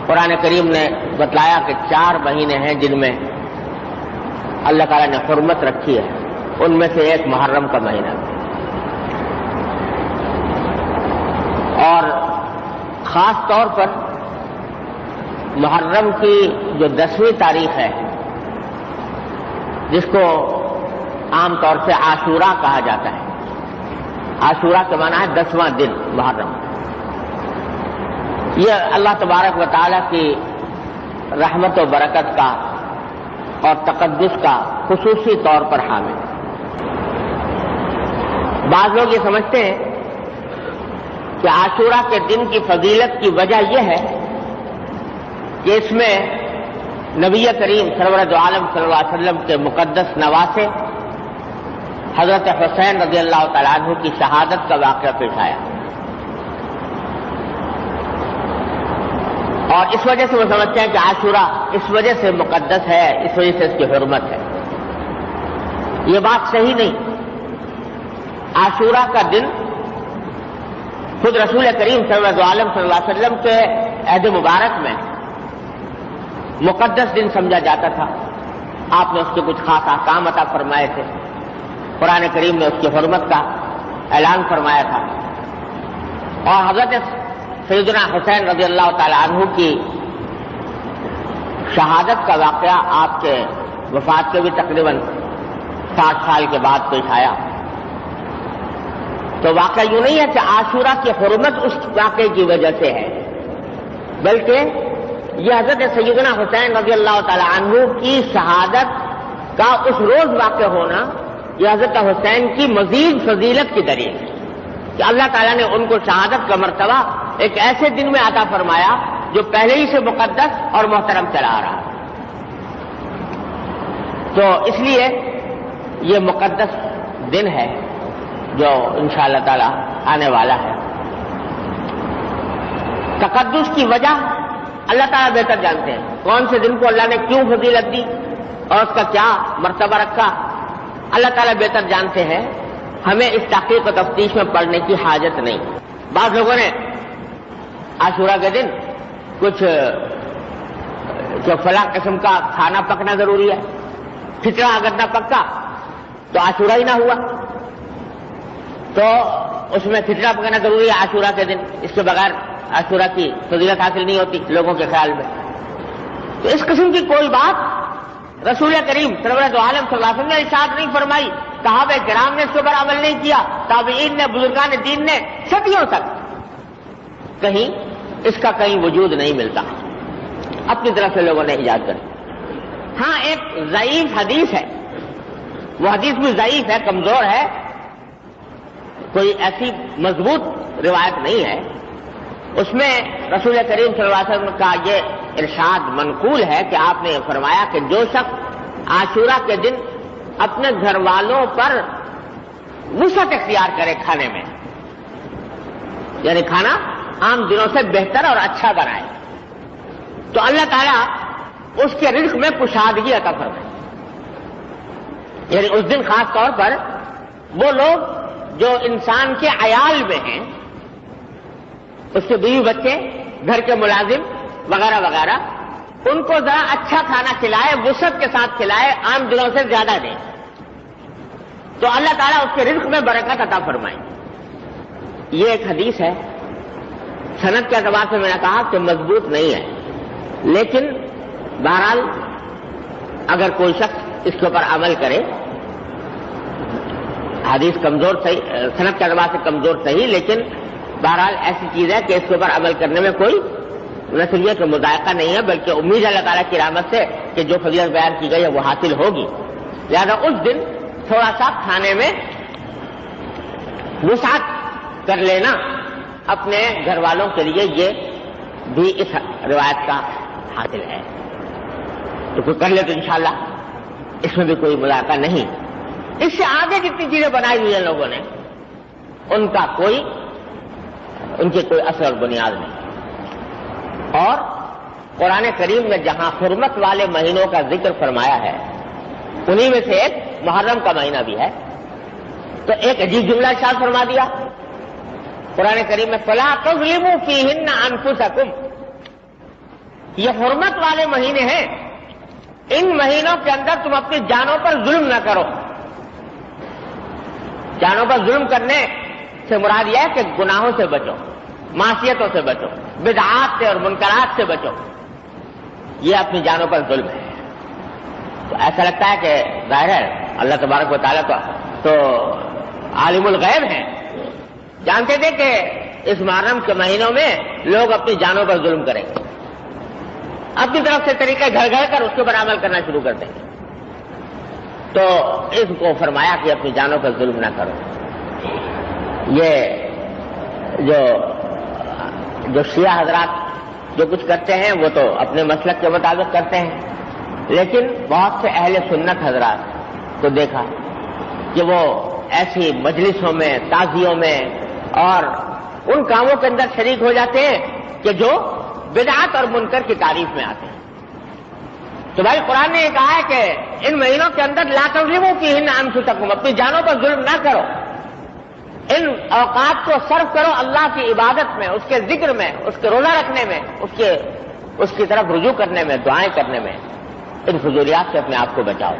قرآن کریم نے بتلایا کہ 4 مہینے ہیں جن میں اللہ تعالیٰ نے حرمت رکھی ہے، ان میں سے ایک محرم کا مہینہ، اور خاص طور پر محرم کی جو 10ویں تاریخ ہے، جس کو عام طور سے عاشورہ کہا جاتا ہے، عاشورہ کا معنی ہے 10واں دن محرم، یہ اللہ تبارک و تعالیٰ کی رحمت و برکت کا اور تقدس کا خصوصی طور پر حامل ہے۔ بعض لوگ یہ سمجھتے ہیں کہ عاشورہ کے دن کی فضیلت کی وجہ یہ ہے کہ اس میں نبی کریم سرور دو عالم صلی اللہ علیہ وسلم کے مقدس نواسے حضرت حسین رضی اللہ تعالیٰ عنہ کی شہادت کا واقعہ پیش آیا، اور اس وجہ سے وہ سمجھتے ہیں کہ عاشورہ اس وجہ سے مقدس ہے، اس وجہ سے اس کی حرمت ہے۔ یہ بات صحیح نہیں۔ عاشورہ کا دن خود رسول کریم صلی اللہ علیہ وسلم کے عہد مبارک میں مقدس دن سمجھا جاتا تھا، آپ نے اس کے کچھ خاص احکام عطا فرمائے تھے، قرآن کریم نے اس کی حرمت کا اعلان فرمایا تھا، اور حضرت سیدنا حسین رضی اللہ تعالی عنہ کی شہادت کا واقعہ آپ کے وفات کے بھی تقریباً 60 سال کے بعد پیش آیا۔ تو واقعہ یوں نہیں ہے کہ عاشورہ کی حرمت اس واقعے کی وجہ سے ہے، بلکہ یہ حضرت سیدنا حسین رضی اللہ تعالی عنہ کی شہادت کا اس روز واقع ہونا یہ حضرت حسین کی مزید فضیلت کی دلیل ہے کہ اللہ تعالیٰ نے ان کو شہادت کا مرتبہ ایک ایسے دن میں عطا فرمایا جو پہلے ہی سے مقدس اور محترم چلا آ رہا۔ تو اس لیے یہ مقدس دن ہے جو انشاءاللہ تعالی آنے والا ہے۔ تقدس کی وجہ اللہ تعالیٰ بہتر جانتے ہیں، کون سے دن کو اللہ نے کیوں فضیلت دی اور اس کا کیا مرتبہ رکھا، اللہ تعالیٰ بہتر جانتے ہیں، ہمیں اس تحقیق و تفتیش میں پڑنے کی حاجت نہیں۔ بعض لوگوں نے عاشورہ کے دن کچھ جو فلاں قسم کا کھانا پکنا ضروری ہے، فطرہ اگر نہ پکا تو عاشورہ ہی نہ ہوا، تو اس میں فطرہ پکانا ضروری ہے عاشورہ کے دن، اس کے بغیر عاشورہ کی فضیلت حاصل نہیں ہوتی لوگوں کے خیال میں۔ تو اس قسم کی کوئی بات رسول کریم سرور دو عالم صلی اللہ علیہ وسلم نے ارشاد نہیں فرمائی، صحابہ کرام نے اس پر عمل نہیں کیا، تابعین نے، بزرگان دین نے، صدیوں تک کہیں اس کا کہیں وجود نہیں ملتا، اپنی طرف سے لوگوں نے ایجاد کر۔ ہاں ایک ضعیف حدیث ہے، وہ حدیث بھی ضعیف ہے، کمزور ہے، کوئی ایسی مضبوط روایت نہیں ہے، اس میں رسول کریم صلی اللہ علیہ وسلم کا یہ ارشاد منقول ہے کہ آپ نے فرمایا کہ جو شخص عاشورہ کے دن اپنے گھر والوں پر وسعت اختیار کرے کھانے میں، یعنی کھانا عام دنوں سے بہتر اور اچھا بنائے، تو اللہ تعالیٰ اس کے رزق میں کشادگی عطا فرمائے۔ یعنی اس دن خاص طور پر وہ لوگ جو انسان کے عیال میں ہیں، اس کے بیوی بچے، گھر کے ملازم وغیرہ وغیرہ، ان کو ذرا اچھا کھانا کھلائے، وسعت کے ساتھ کھلائے، عام دنوں سے زیادہ دیں، تو اللہ تعالیٰ اس کے رزق میں برکت عطا فرمائے۔ یہ ایک حدیث ہے، سند کے اعتبار سے میں نے کہا کہ مضبوط نہیں ہے، لیکن بہرحال اگر کوئی شخص اس کے اوپر عمل کرے، حدیث کمزور صحیح، سند کے اعتبار سے کمزور صحیح، لیکن بہرحال ایسی چیز ہے کہ اس کے اوپر عمل کرنے میں کوئی نہ صرف یہ کہ مذائقہ نہیں ہے، بلکہ امید اللہ تعالیٰ کی رحمت سے کہ جو فضیلت بیان کی گئی ہے وہ حاصل ہوگی۔ لہذا اس دن تھوڑا سا کھانے میں وسعت کر لینا اپنے گھر والوں کے لیے، یہ بھی اس روایت کا حاصل ہے، تو کوئی کر لے تو انشاءاللہ اس میں بھی کوئی مذائقہ نہیں۔ اس سے آگے جتنی چیزیں بنائی ہوئی ہیں لوگوں نے، ان کی کوئی اصل اور بنیاد نہیں۔ اور قرآن کریم میں جہاں حرمت والے مہینوں کا ذکر فرمایا ہے، انہی میں سے ایک محرم کا مہینہ بھی ہے، تو ایک عجیب جملہ ارشاد فرما دیا قرآن کریم میں، فَلَا تَظْلِمُوا فِيهِنَّ أَنفُسَكُمْ، یہ حرمت والے مہینے ہیں، ان مہینوں کے اندر تم اپنی جانوں پر ظلم نہ کرو. جانوں پر ظلم کرنے سے مراد یہ ہے کہ گناہوں سے بچو، معصیتوں سے بچو، بدعات سے اور منکرات سے بچو. یہ اپنی جانوں پر ظلم ہے. تو ایسا لگتا ہے کہ ظاہر ہے اللہ تبارک و تعالیٰ تو عالم الغیب ہیں، جانتے تھے کہ اس محرم کے مہینوں میں لوگ اپنی جانوں پر ظلم کریں گے، اپنی طرف سے طریقے گھڑ گھڑ کر اس کے پر عمل کرنا شروع کر دیں گے. تو اس کو فرمایا کہ اپنی جانوں پر ظلم نہ کرو. یہ جو شیعہ حضرات جو کچھ کرتے ہیں وہ تو اپنے مسلک کے مطابق کرتے ہیں، لیکن بہت سے اہل سنت حضرات کو دیکھا کہ وہ ایسی مجلسوں میں، تعزیوں میں اور ان کاموں کے اندر شریک ہو جاتے ہیں کہ جو بدعات اور منکر کی تعریف میں آتے ہیں. تو بھائی قرآن نے یہ کہا ہے کہ ان مہینوں کے اندر لا تظلموا فیہن انفسکم، اپنی جانوں پر ظلم نہ کرو. ان اوقات کو صرف کرو اللہ کی عبادت میں، اس کے ذکر میں، اس کے روزہ رکھنے میں، اس کی طرف رجوع کرنے میں، دعائیں کرنے میں. ان فضولیات سے اپنے آپ کو بچاؤ.